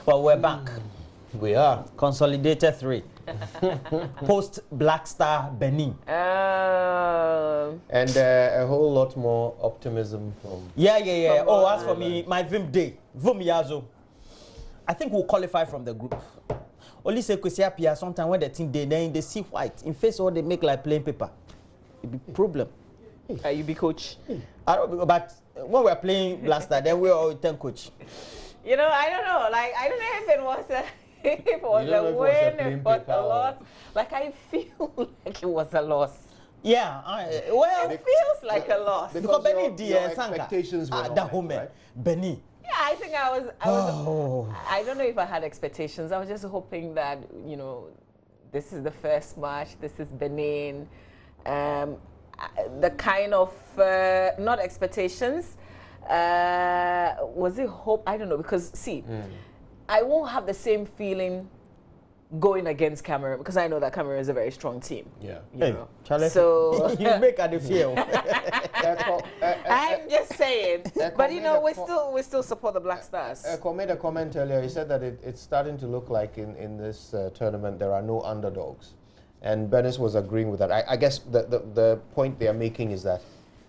But we're back. We are. Consolidated 3. Post Black Star Benin. And a whole lot more optimism from... Yeah. Oh, as for me, my Vim Day. Vim Yazo. I think we'll qualify from the group. Only say Kwesi sometimes when the team they see white. In face all they make like plain paper. It be problem. You be coach. I don't, but when we're playing Black Star, then we all turn coach. You know, I don't know. Like I don't know if it was a if it was a win, if it was a loss. Like I feel like it was a loss. Yeah, well, it feels like a loss. Because your expectations were not right? Benny. Yeah, I think I was I don't know if I had expectations. I was just hoping that, you know, this is the first match, this is Benin. The kind of, not expectations, was it hope? I don't know, because see, I won't have the same feling going against Cameroon, because I know that Cameroon is a very strong team. Yeah. You know. Charlie, so you make a feel. I'm just saying, but you know, we still support the Black Stars. Eko made a comment earlier. He said that it's starting to look like in this tournament there are no underdogs, and Bernice was agreeing with that. I guess the point they are making is that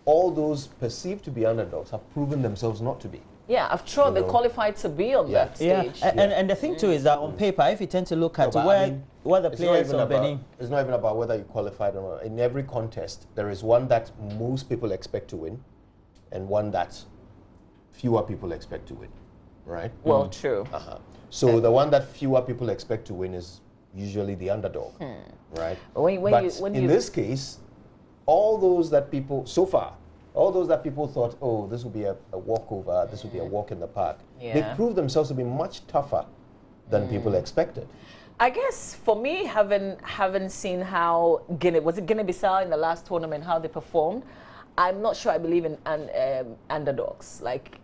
all those perceived to be underdogs have proven themselves not to be. Yeah, after all, they qualified to be on that stage. And the thing too is that on paper, if you tend to look at where the players of Benin... It's not even about whether you qualified or not. In every contest, there is one that most people expect to win and one that fewer people expect to win, right? Well, true. So the one that fewer people expect to win is usually the underdog, right? But in this case, all those that people, so far, all those that people thought, oh, this will be a walkover, this will be a walk in the park, they proved themselves to be much tougher than people expected. I guess for me, having seen how Guinea-Bissau in the last tournament, how they performed, I'm not sure I believe in underdogs. Like,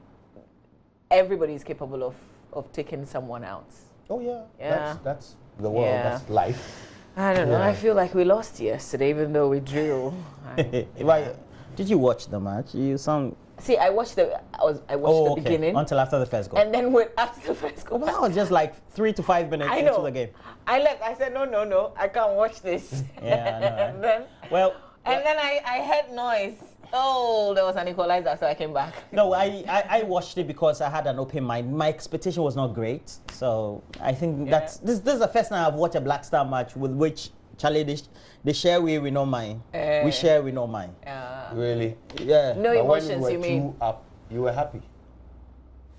everybody's capable of taking someone out. Oh, yeah. That's the world, that's life. I don't know. I feel like we lost yesterday, even though we drew. Did you watch the match? You sound... See, I watched the beginning until after the first goal, and then after the first goal. Well, that was just like 3 to 5 minutes into the game. I left. I said, no, I can't watch this. Yeah, I know, right? and then I heard noise. Oh, there was an equalizer, so I came back. No, I watched it because I had an open mind. My expectation was not great, so I think that's this is the first time I've watched a Black Star match with which Charlie they share we know mine. We share we know mine. Really? Yeah. No emotions, you mean? Up, you were happy?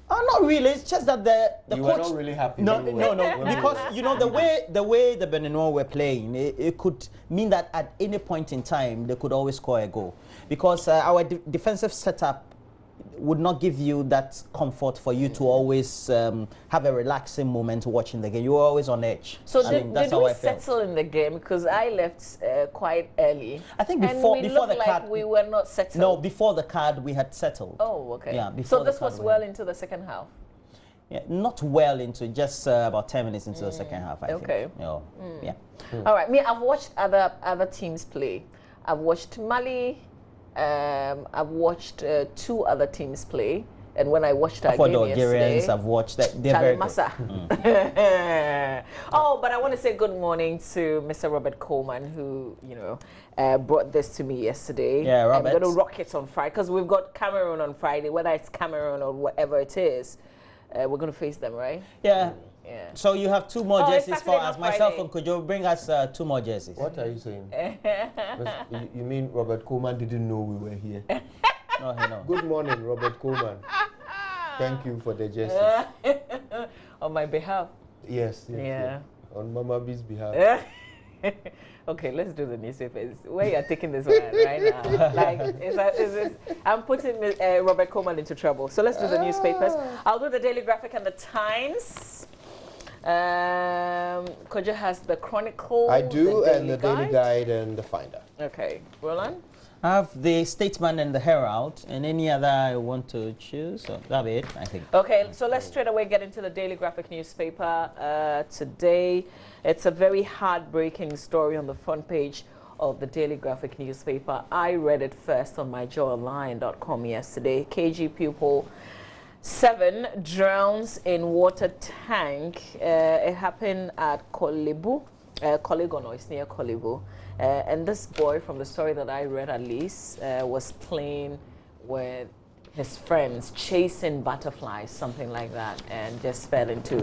Oh, not really. It's just that the you coach... were not really happy. No. Because, you know, the way the Beninois were playing, it could mean that at any point in time, they could always score a goal. Because our defensive setup would not give you that comfort for you to always have a relaxing moment watching the game. You were always on edge. So did we settle in the game? Because I left quite early. I think before the card, we were not settled. No, before the card we had settled. Oh, okay. Yeah. So this was well into the second half. Yeah, not well into, just about 10 minutes into the second half. I think. Okay. Yeah. All right. Me, I've watched other teams play. I've watched Mali. I've watched 2 other teams play, and when I watched our game yesterday, I've watched that. They're very good. Oh, but I want to say good morning to Mr. Robert Coleman, who brought this to me yesterday. Yeah, Robert. I'm going to rock it on Friday because we've got Cameroon on Friday. Whether it's Cameroon or whatever it is, we're going to face them, right? Yeah. Yeah. So you have 2 more jerseys for us. Myself Friday. and could you bring us 2 more jerseys? What are you saying? You mean Robert Coleman didn't know we were here? No, he knows. Good morning, Robert Coleman. Thank you for the jerseys. On my behalf. Yes. On Mama B's behalf. Okay, let's do the newspapers. Where you are taking this one right now? Like, I'm putting Robert Coleman into trouble. So let's do the newspapers. I'll do the Daily Graphic and the Times. Kojo has the Chronicle. I do, and the Daily Guide and the Finder. Okay, Roland? I have the Statesman and the Herald, and any other I want to choose. So that'll be it, I think. Okay, so let's straight away get into the Daily Graphic newspaper today. It's a very heartbreaking story on the front page of the Daily Graphic newspaper. I read it first on myjoyonline.com yesterday. KG Pupil 7 drowns in water tank. It happened at Kolibu. Koligono, it's near Kolibu. And this boy, from the story that I read at least, was playing with his friends, chasing butterflies, something like that, and just fell into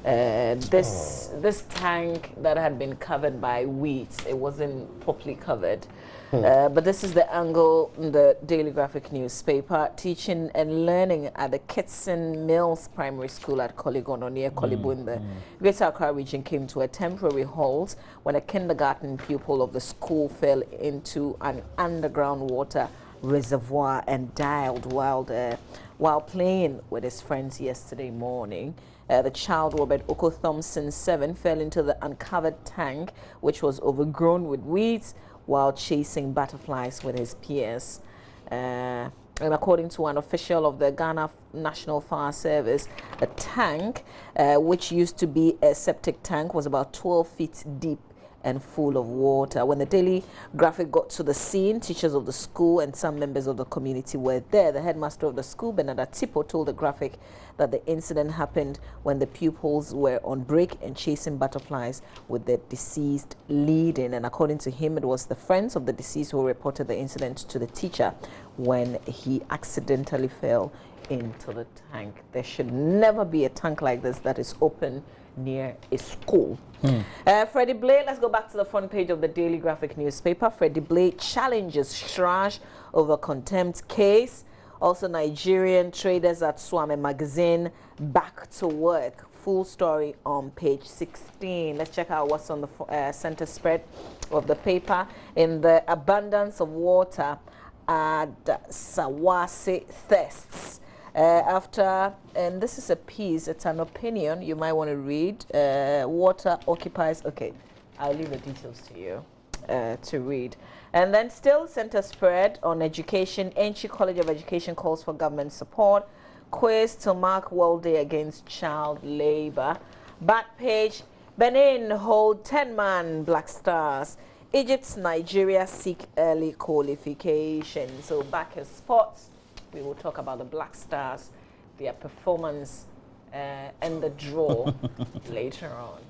this tank that had been covered by weeds. It wasn't properly covered. But this is the angle in the Daily Graphic newspaper. Teaching and learning at the Kitson Mills Primary School at Koligono near Kolibu in the Greater Accra region came to a temporary halt when a kindergarten pupil of the school fell into an underground water reservoir and died while playing with his friends yesterday morning. The child, Robert Oko Thompson, 7, fell into the uncovered tank, which was overgrown with weeds, while chasing butterflies with his peers. And according to an official of the Ghana National Fire Service, the tank, which used to be a septic tank, was about 12 feet deep and full of water. When the Daily Graphic got to the scene, teachers of the school and some members of the community were there. The headmaster of the school, Bernard Tipo, told the Graphic that the incident happened when the pupils were on break and chasing butterflies with the deceased leading. And according to him, it was the friends of the deceased who reported the incident to the teacher when he accidentally fell into the tank. There should never be a tank like this that is open near a school. Freddie Blay, let's go back to the front page of the Daily Graphic newspaper. Freddie Blay challenges Shraj over contempt case. Also, Nigerian traders at Swame magazine back to work. Full story on page 16. Let's check out what's on the center spread of the paper. In the abundance of water, Sawase thirsts. And this is a piece, it's an opinion you might want to read. Water occupies, okay, I'll leave the details to you to read. And then still center spread on education. Enchi College of Education calls for government support. Quiz to mark World Day against child labor. Back page, Benin hold 10-man Black Stars. Egypt's Nigeria seek early qualification. So back in sports, we will talk about the Black Stars, their performance, and the draw later on.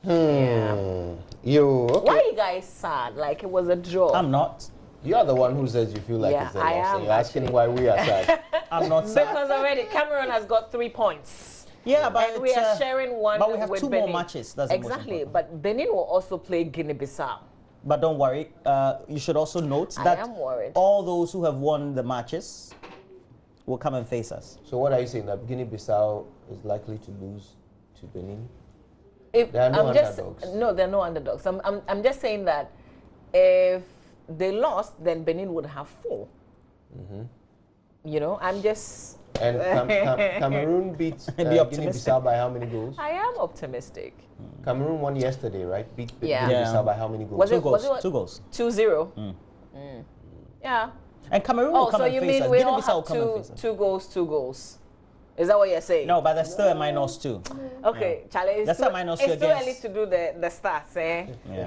Yeah. Okay. Why are you guys sad? Like it was a draw. I'm not. You're the one who says you feel like it's a loss. And you're asking why we are sad. I'm not sad. Because already Cameroon has got 3 points. Yeah, but and we are sharing one. But we have with 2 Benin. more matches. That's exactly. But Benin will also play Guinea-Bissau. But don't worry. You should also note that I am worried. all those who have won the matches will come and face us. So what are you saying, that Guinea-Bissau is likely to lose to Benin? If there are no underdogs. No, there are no underdogs. I'm just saying that if they lost, then Benin would have 4. You know, I'm just... And Cameroon beat Guinea-Bissau by how many goals? I am optimistic. Cameroon won yesterday, right? Beat Yeah. Guinea-Bissau by how many goals? Two goals. 2-0. Yeah. And Cameroon will come so and you face mean us. we Guinea all Bissau will have come and face us. 2 goals, 2 goals? Is that what you're saying? No, but there's still a -2. Okay, Charlie, That's a minus it's two too early against- to do the stats, eh? Yeah.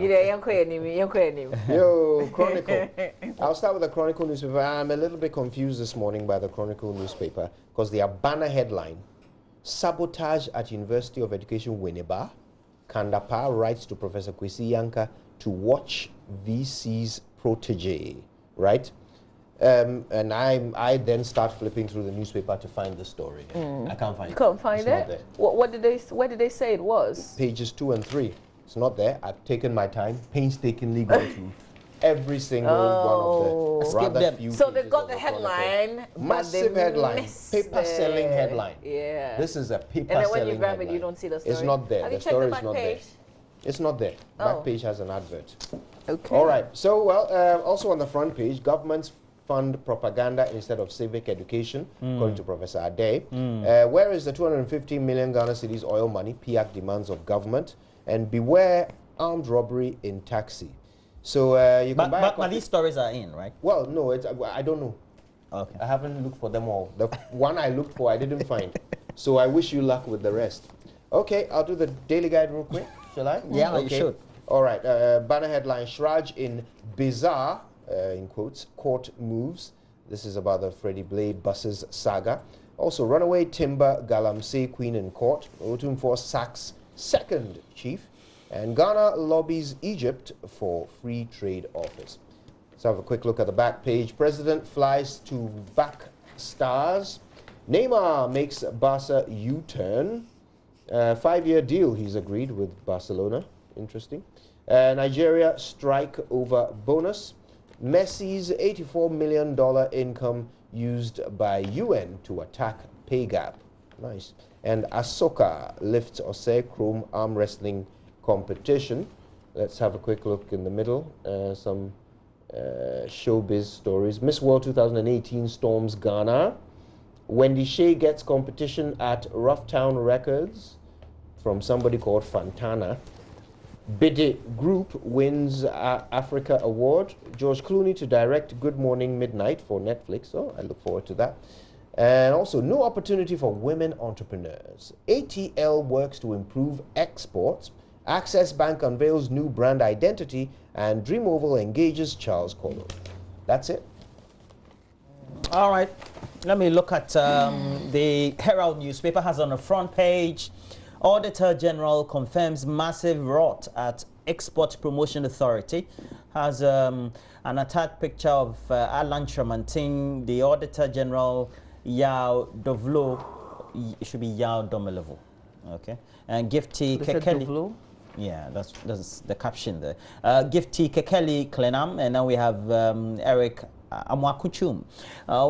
Yo, Chronicle. I'll start with the Chronicle newspaper. I'm a little bit confused this morning by the Chronicle newspaper because their banner headline, Sabotage at University of Education Winneba. Kandapa writes to Professor Kwesi Yanka to watch VC's protege, right? And I then start flipping through the newspaper to find the story. I can't find it. Can't find It's it? not there. Where did they say it was? Pages 2 and 3. It's not there. I've taken my time, painstakingly gone through every single one of the rather them. few. So they've pages got of the Chronicle. headline. Massive headline, paper-selling headline. Yeah. This is a paper-selling And then when you grab headline. it, you don't see the story. It's not there. Have The you checked story the is back not there. page? It's not there. Oh. Back page has an advert. Okay. All right. So, well, also on the front page, governments fund propaganda instead of civic education, according to Professor Ade. Where is the 250 million Ghana cedis oil money? PIAC demands of government. And beware armed robbery in taxi. So you can buy. But these stories are in, right? Well, no, I don't know. Okay. I haven't looked for them all. The one I looked for, I didn't find. So I wish you luck with the rest. Okay, I'll do the daily guide real quick. Shall I? Yeah, okay. you should. All right. Banner headline: Shraj in bizarre, in quotes, court moves. This is about the Freddie Blay buses saga. Also, runaway timber Galamsey Queen in court. Otumfor sacks second chief. And Ghana lobbies Egypt for free trade office. Let's have a quick look at the back page. President flies to back stars. Neymar makes Barca U-turn. 5-year deal he's agreed with Barcelona. Interesting. Nigeria strike over bonus. Messi's $84 million income used by UN to attack pay gap. Nice. And Ahsoka lifts Osei Chrome arm wrestling competition. Let's have a quick look in the middle. Some showbiz stories. Miss World 2018 storms Ghana. Wendy Shea gets competition at Roughtown Records from somebody called Fantana. Biddy Group wins Africa Award. George Clooney to direct Good Morning Midnight for Netflix. Oh, I look forward to that. And also, no opportunity for women entrepreneurs. ATL works to improve exports. Access Bank unveils new brand identity. And Dream Oval engages Charles Collins. That's it. All right. Let me look at the Herald newspaper. Has on the front page, Auditor General confirms massive rot at Export Promotion Authority. Has an attack picture of Alan Tramantin, the Auditor General, Yao Dovlo. It should be Yao Domelevo. Okay. And Gifty Kekeli. Yeah, that's the caption there. Gifty Kekeli Klenam, and now we have Eric Amwakuchum.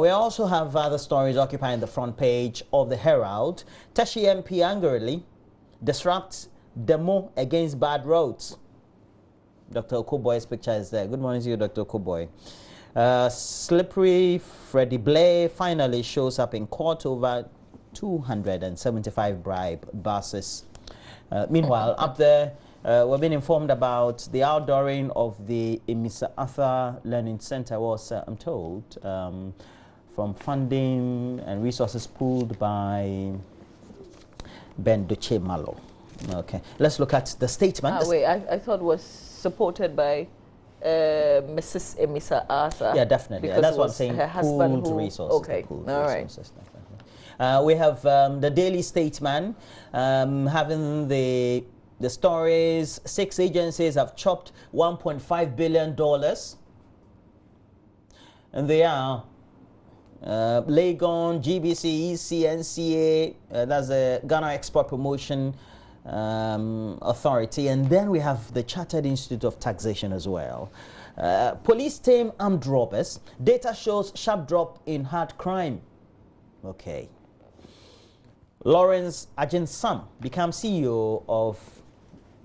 We also have other stories occupying the front page of the Herald. Tashi MP angrily disrupts demo against bad roads. Dr. Okoboy's picture is there. Good morning to you, Dr. Okoboy. Slippery Freddie Blair finally shows up in court over 275 bribe buses. Meanwhile, up there, we've been informed about the outdooring of the Emisa Arthur Learning Center was, I'm told, from funding and resources pooled by Ben Duche Malo. Okay, let's look at the statement. Wait, I thought it was supported by Mrs. Emisa Arthur. Yeah, definitely. That's what I'm saying. Her husband pooled resources. Okay, pooled all resources, right. We have the Daily Statesman having the stories. 6 agencies have chopped $1.5 billion. And they are Legon, GBC, CNCA, that's the Ghana Export Promotion Authority. And then we have the Chartered Institute of Taxation as well. Police tame armed robbers. Data shows sharp drop in hard crime. Okay. Lawrence Ajinsam becomes CEO of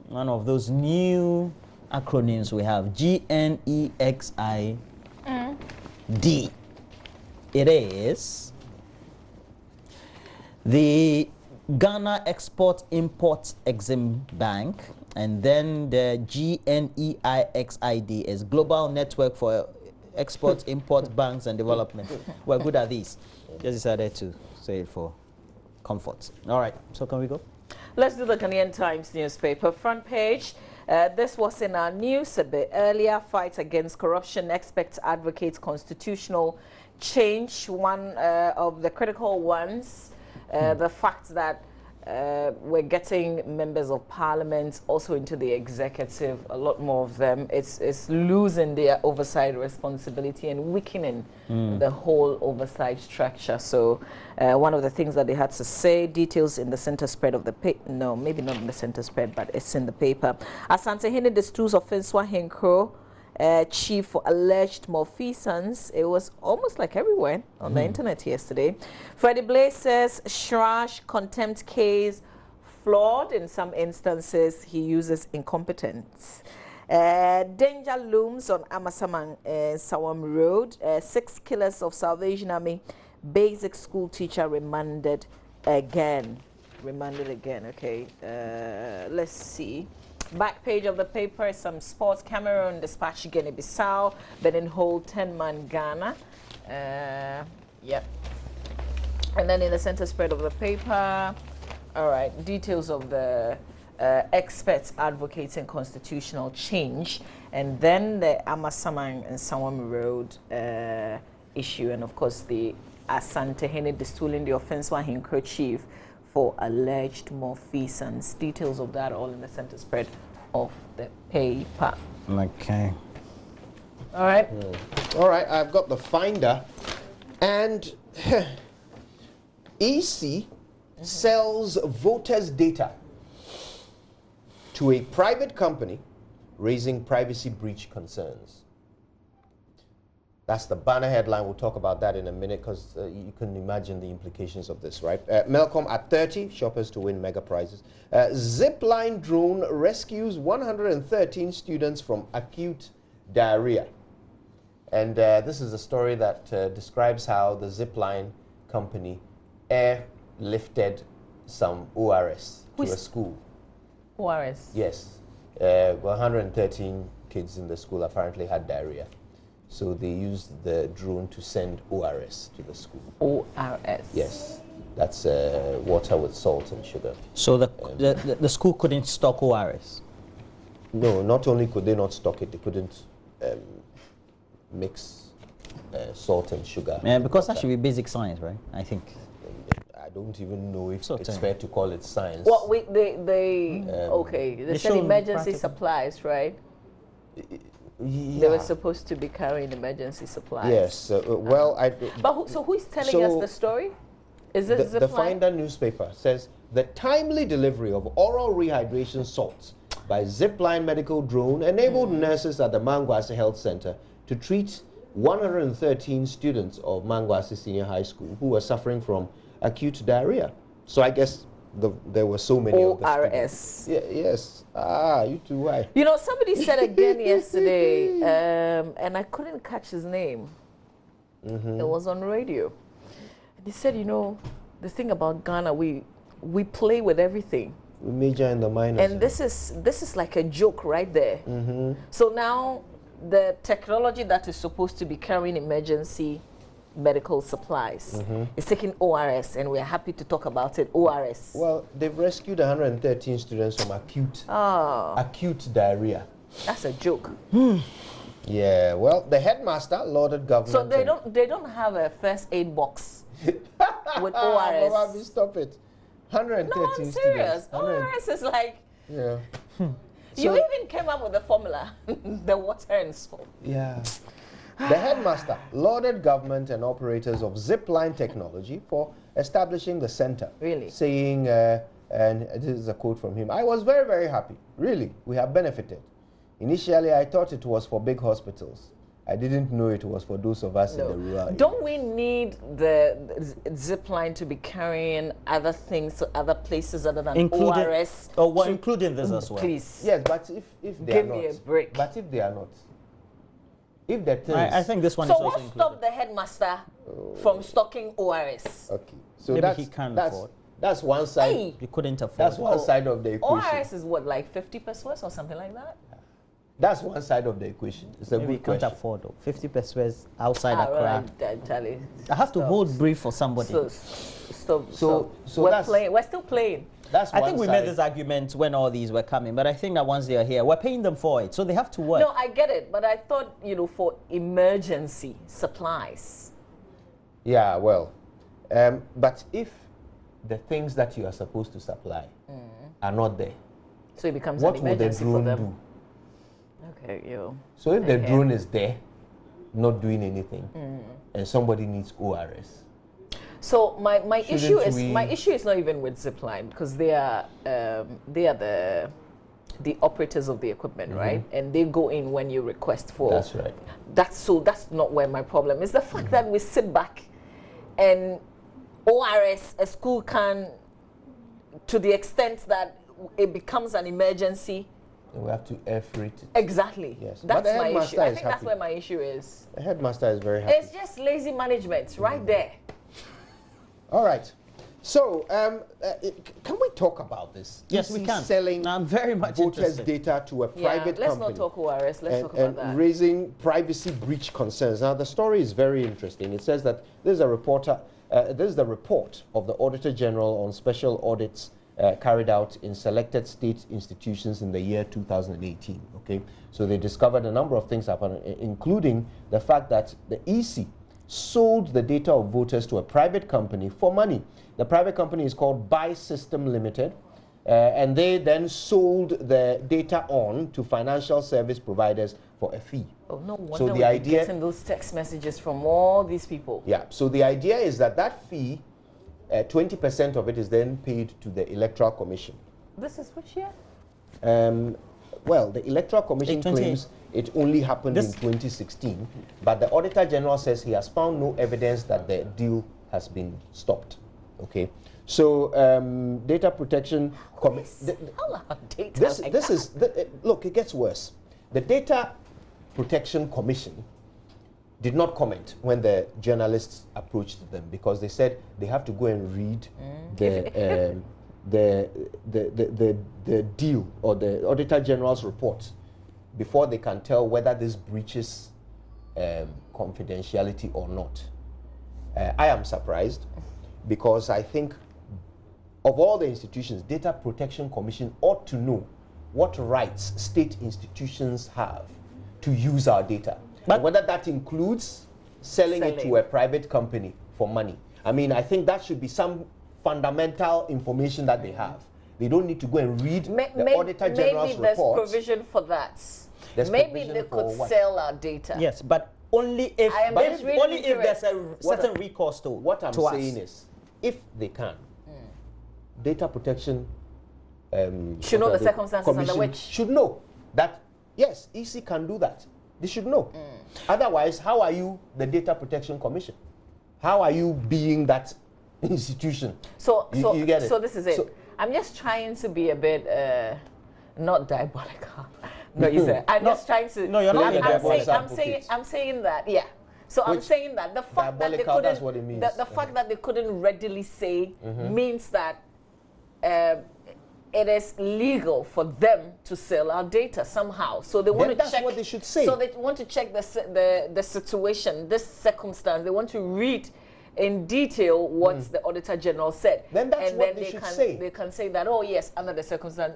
one of those new acronyms we have, GNEXID. It is the Ghana Export-Import Exim Bank, and then the GNEIXID is Global Network for Export, Import Banks and Development. We're good at these. Just decided to say it for comfort. All right, so can we go? Let's do the Ghanaian Times newspaper front page. This was in our news a bit earlier. Fight against corruption. Experts advocate constitutional change. One of the critical ones, the fact that we're getting members of parliament also into the executive, a lot more of them. It's losing their oversight responsibility and weakening the whole oversight structure. So one of the things that they had to say, details in the center spread of the paper, no, maybe not in the center spread, but it's in the paper. Asante Hene distills offensive Henkro, chief for alleged malfeasance. It was almost like everywhere on the internet yesterday. Freddie Blair says Shrash contempt case flawed in some instances. He uses incompetence. Danger looms on Amasamang Sawam Road. 6 killers of Salvation Army basic school teacher remanded again. Okay. Let's see. Back page of the paper, some sports. Cameroon dispatch Guinea-Bissau. Benin hold 10-man Ghana. Yep. And then in the center spread of the paper, all right, details of the experts advocating constitutional change. And then the Amasamang and Sawam Road issue. And of course, the Asantehene Distooling the offense one Hinkro chief for alleged malfeasance. Details of that all in the center spread of the paper. Okay. All right. All right, I've got the Finder, and EC sells voters' data to a private company, raising privacy breach concerns. That's the banner headline. We'll talk about that in a minute because you can imagine the implications of this, right? Melcom at 30, shoppers to win mega prizes. Zipline drone rescues 113 students from acute diarrhea. And this is a story that describes how the Zipline company airlifted some ORS to a school. ORS? Yes. 113 kids in the school apparently had diarrhea. So they used the drone to send ORS to the school. ORS? Yes. That's water with salt and sugar. So the school couldn't stock ORS? No, not only could they not stock it, they couldn't mix salt and sugar. Yeah, because that should be basic science, right? I think. I don't even know if it's fair to call it science. Well, they said emergency supplies, right? Yeah. They were supposed to be carrying emergency supplies. Yes. But who is telling us the story? Is it the Finder newspaper says the timely delivery of oral rehydration salts by Zipline medical drone enabled nurses at the Mangwasi Health Center to treat 113 students of Mangwasi Senior High School who were suffering from acute diarrhea. So I guess there were so many of the ORS. Yeah, yes. You too, why? You know, somebody said again yesterday, and I couldn't catch his name. It was on radio. And he said, you know, the thing about Ghana, we play with everything. We major in the minors. And this is like a joke right there. So now the technology that is supposed to be carrying emergency medical supplies is taking ORS, and we're happy to talk about it. ORS. Well, they've rescued 113 students from acute diarrhea. That's a joke. Yeah, well, the headmaster lauded government. So they don't have a first aid box with ORS. Bobby, stop it. 113 No, I'm serious. students. ORS is like. Yeah. You even came up with the formula, the water and salt. Yeah. The headmaster lauded government and operators of Zipline technology for establishing the center. Really? Saying, and this is a quote from him, "I was very, very happy. Really, we have benefited. Initially, I thought it was for big hospitals. I didn't know it was for those of us in the rural area." Don't we need the Zipline to be carrying other things to other places other than ORS? Including this as well. Please. Yes, but if they Give are not. me a break. But if they are not. If the things, I think this one so is also what included. stopped the headmaster from stocking ORS? Okay. So Maybe he can't afford. That's one side. Hey. You couldn't afford. That's one side of the equation. ORS is what, like 50 pesos or something like that? That's one side of the equation. It's a Maybe good can't question. afford though. 50 pesos outside Accra. Right, I have to hold brief for somebody. So we're still playing. That's I one think we side. made this argument when all these were coming, but I think that once they are here, we're paying them for it, so they have to work. No, I get it, but I thought, you know, for emergency supplies. Yeah, well, but if the things that you are supposed to supply are not there, so it becomes what an will the emergency for drone them. do? Okay, yo. So if the drone is there, not doing anything, and somebody needs ORS. So my issue is not even with Zipline, because they are the operators of the equipment, right? And they go in when you request for. That's right. That's not where my problem is. The fact that we sit back and ORS, a school can, to the extent that it becomes an emergency. And we have to air freight it. Exactly. Yes. That's But the my headmaster issue. I is think that's happy. where my issue is. The headmaster is very happy. It's just lazy management right there. All right. So, can we talk about this? Yes, we EC can. Selling I'm very much voters' interested. data to a private let's company. not talk ORS. Let's talk and about that. raising privacy breach concerns. Now, the story is very interesting. It says that there's a reporter. This is the report of the Auditor General on special audits carried out in selected state institutions in the year 2018. Okay, so they discovered a number of things happening, including the fact that the EC sold the data of voters to a private company for money. The private company is called Buy System Limited, and they then sold the data on to financial service providers for a fee. Oh, no wonder so the we're idea, getting those text messages from all these people. Yeah, so the idea is that that fee, 20% of it is then paid to the Electoral Commission. This is which year? Well, the Electoral Commission claims it only happened in 2016, but the Auditor General says he has found no evidence that the deal has been stopped. Okay, so data protection. Look, it gets worse. The Data Protection Commission did not comment when the journalists approached them because they said they have to go and read the deal or the Auditor General's report before they can tell whether this breaches confidentiality or not. I am surprised because I think of all the institutions, Data Protection Commission ought to know what rights state institutions have to use our data. But whether that includes selling it to a private company for money. I mean, I think that should be some fundamental information that they have. They don't need to go and read the Auditor General's report. Maybe there's provision for that. Maybe they could sell our data. Yes, but only if there's a certain recourse to what I'm saying is, if they can, data protection should know the circumstances under which should know that yes, EC can do that. They should know. Otherwise, how are you the Data Protection Commission? How are you being that institution? So you get it? So this is it. So, I'm just trying to be a bit not diabolical. No, you said I'm just trying to. No, you're not. I'm saying that. Yeah. So I'm saying that the fact that they couldn't. That's what it means. The fact that they couldn't readily say means that it is legal for them to sell our data somehow. So they want to check. That's what they should say. So they want to check the situation, this circumstance. They want to read in detail what the Auditor General said. Then that's what they should say. They can say that, oh yes, under the circumstance,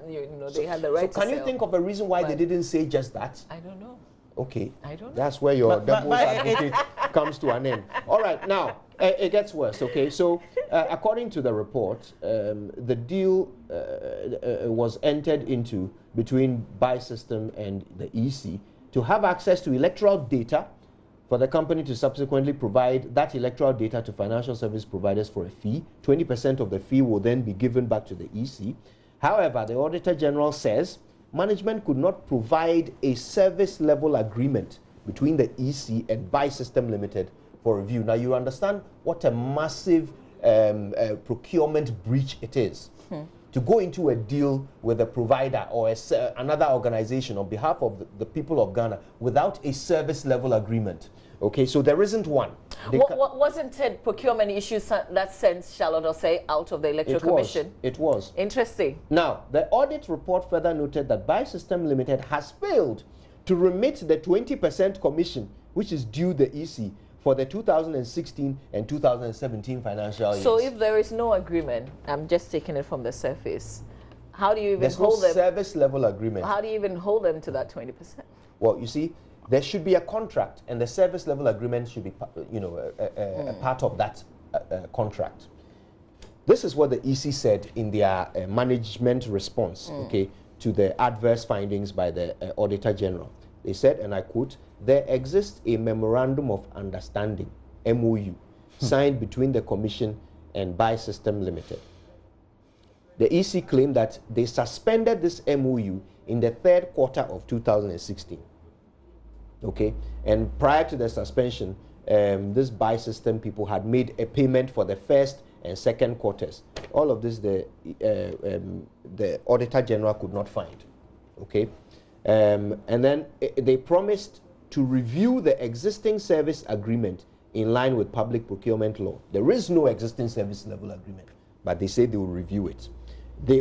they had the right to sell. So can you think of a reason why they didn't say just that? I don't know. Okay. I don't know. That's where your devil's advocate comes to an end. All right, now, it gets worse, okay? So, according to the report, the deal was entered into between Buy System and the EC to have access to electoral data for the company to subsequently provide that electoral data to financial service providers for a fee. 20% of the fee will then be given back to the EC. However, the Auditor General says management could not provide a service level agreement between the EC and Buy System Limited for review. Now you understand what a massive procurement breach it is. To go into a deal with a provider or another organization on behalf of the people of Ghana without a service level agreement. Okay, so there isn't one. Wasn't it procurement issues that sent Charlotte Osei out of the Electoral Commission? It was. Interesting. Now, the audit report further noted that Buy System Limited has failed to remit the 20% commission, which is due the EC for the 2016 and 2017 financial years. So if there is no agreement, I'm just taking it from the surface, how do you even hold them? There's no service level agreement. How do you even hold them to that 20%? Well, you see, there should be a contract, and the service level agreement should be, a part of that contract. This is what the EC said in their management response, okay, to the adverse findings by the Auditor General. They said, and I quote, "There exists a memorandum of understanding (MOU) signed between the Commission and Buy System Limited." The EC claimed that they suspended this MOU in the third quarter of 2016. Okay, and prior to the suspension, this Buy System people had made a payment for the first and second quarters. All of this, the Auditor General could not find. Okay, and then they promised to review the existing service agreement in line with public procurement law. There is no existing service level agreement, but they say they will review it.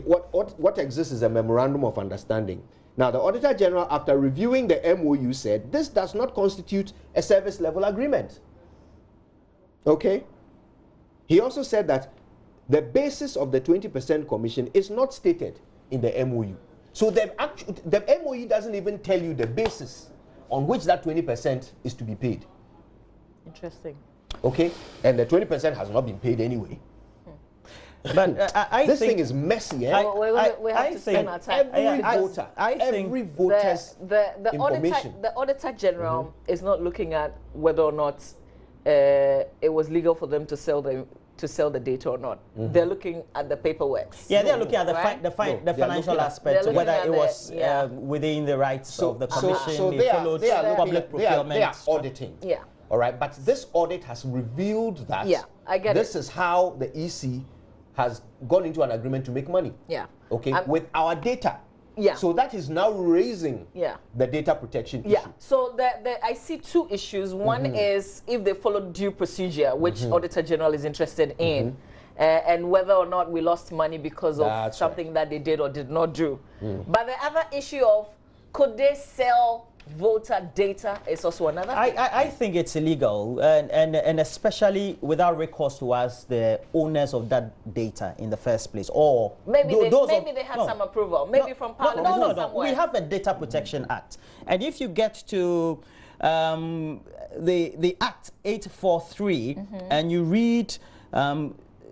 What exists is a memorandum of understanding. Now, the Auditor General, after reviewing the MOU, said this does not constitute a service level agreement. Okay? He also said that the basis of the 20% commission is not stated in the MOU. So the MOU doesn't even tell you the basis on which that 20% is to be paid. Interesting. Okay, and the 20% has not been paid anyway. But this thing is messy. Eh? We have to spend our time. Every voter's information. The Auditor General is not looking at whether or not it was legal for them to sell the data or not. They're looking at the paperwork. Yeah, they're looking at the financial aspect, whether it was within the rights of the commission. So they followed public procurement. They are auditing. Yeah. All right, but this audit has revealed that this is how the EC has gone into an agreement to make money. Yeah. Okay, with our data. Yeah. So that is now raising the data protection issue. Yeah. So I see two issues. One is if they followed due procedure, which Auditor General is interested in, and whether or not we lost money because of something that they did or did not do. But the other issue of could they sell voter data is also another thing. I think it's illegal, and especially without recourse towards the owners of that data in the first place. Or maybe they had some approval, maybe from Parliament or somewhere. We have a Data Protection Act, and if you get to the Act 843 and you read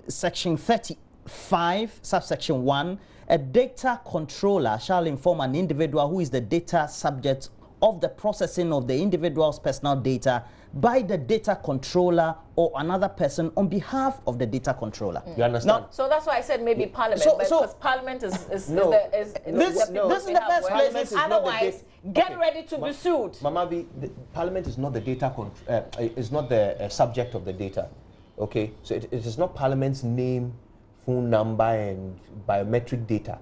Section 35, subsection 1, a data controller shall inform an individual who is the data subject of the processing of the individual's personal data by the data controller or another person on behalf of the data controller. You understand? So that's why I said maybe Parliament, because Parliament is this is the first place. Otherwise, get ready to be sued. Mama, Parliament is not the data is not the subject of the data. Okay, so it is not Parliament's name, phone number, and biometric data.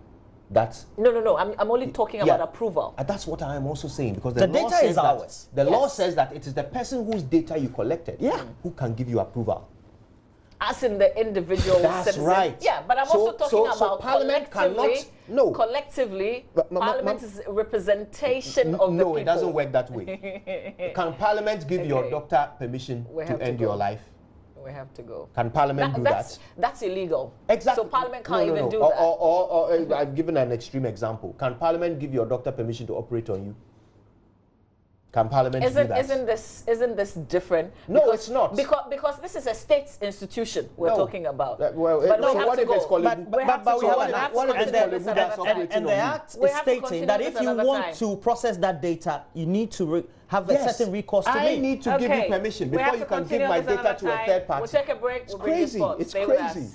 That's no. I'm only talking about approval. That's what I am also saying, because the data is ours. The law says that it is the person whose data you collected who can give you approval. As in the individual citizen. Right. Yeah, but I'm also talking about Parliament collectively, Parliament is a representation of the people. No, it doesn't work that way. Can Parliament give your doctor permission to end your life? We have to go. Can Parliament do that? That's illegal. Exactly. So Parliament can't even do that. Or I've given an extreme example. Can Parliament give your doctor permission to operate on you? Can Parliament do that? Isn't this different? No, it's not. Because this is a state institution we're talking about. What if it's called? And the Act is stating that if you want to process that data, you need to have a certain recourse to me. I need to give you permission before you can give my data to a third party. We'll take a break. It's crazy. It's crazy.